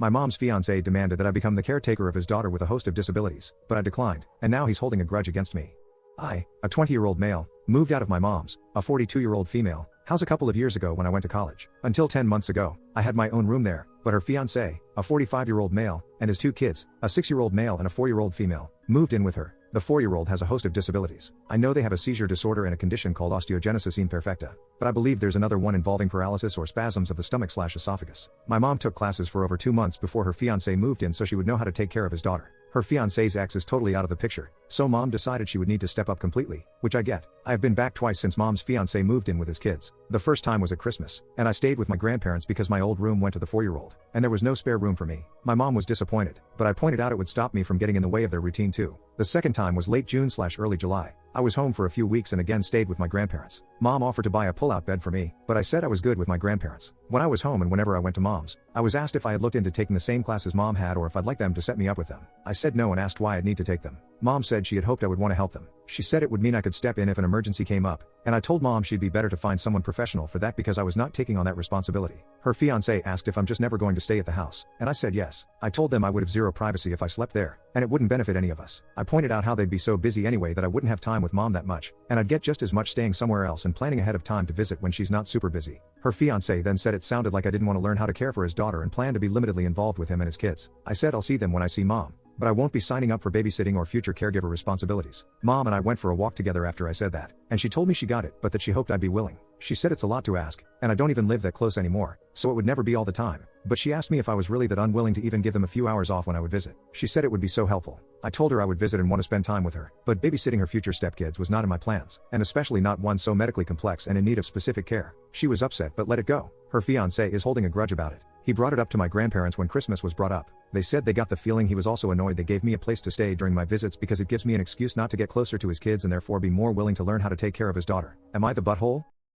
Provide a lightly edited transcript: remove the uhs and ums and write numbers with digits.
My mom's fiance demanded that I become the caretaker of his daughter with a host of disabilities, but I declined, and now he's holding a grudge against me. I, a 20-year-old male, moved out of my mom's, a 42-year-old female, house a couple of years ago when I went to college. Until 10 months ago, I had my own room there, but her fiance, a 45-year-old male, and his two kids, a 6-year-old male and a 4-year-old female, moved in with her. The 4-year-old has a host of disabilities. I know they have a seizure disorder and a condition called osteogenesis imperfecta, but I believe there's another one involving paralysis or spasms of the stomach/esophagus. My mom took classes for over 2 months before her fiancé moved in so she would know how to take care of his daughter. Her fiancé's ex is totally out of the picture, so mom decided she would need to step up completely, which I get. I have been back twice since mom's fiancé moved in with his kids. The first time was at Christmas, and I stayed with my grandparents because my old room went to the 4-year-old, and there was no spare room for me. My mom was disappointed, but I pointed out it would stop me from getting in the way of their routine too. The second time was late June/early July. I was home for a few weeks and again stayed with my grandparents. Mom offered to buy a pull-out bed for me, but I said I was good with my grandparents. When I was home and whenever I went to mom's, I was asked if I had looked into taking the same classes mom had or if I'd like them to set me up with them. I said no and asked why I'd need to take them. Mom said she had hoped I would want to help them. She said it would mean I could step in if an emergency came up, and I told mom she'd be better to find someone professional for that because I was not taking on that responsibility. Her fiancé asked if I'm just never going to stay at the house, and I said yes. I told them I would have zero privacy if I slept there, and it wouldn't benefit any of us. I pointed out how they'd be so busy anyway that I wouldn't have time with mom that much, and I'd get just as much staying somewhere else and planning ahead of time to visit when she's not super busy. Her fiancé then said it sounded like I didn't want to learn how to care for his daughter and planned to be limitedly involved with him and his kids. I said I'll see them when I see mom, but I won't be signing up for babysitting or future caregiver responsibilities. Mom and I went for a walk together after I said that, and she told me she got it but that she hoped I'd be willing. She said it's a lot to ask, and I don't even live that close anymore, so it would never be all the time. But she asked me if I was really that unwilling to even give them a few hours off when I would visit. She said it would be so helpful. I told her I would visit and want to spend time with her, but babysitting her future stepkids was not in my plans, and especially not one so medically complex and in need of specific care. She was upset but let it go. Her fiancé is holding a grudge about it. He brought it up to my grandparents when Christmas was brought up. They said they got the feeling he was also annoyed they gave me a place to stay during my visits because it gives me an excuse not to get closer to his kids and therefore be more willing to learn how to take care of his daughter. Am I the butthole?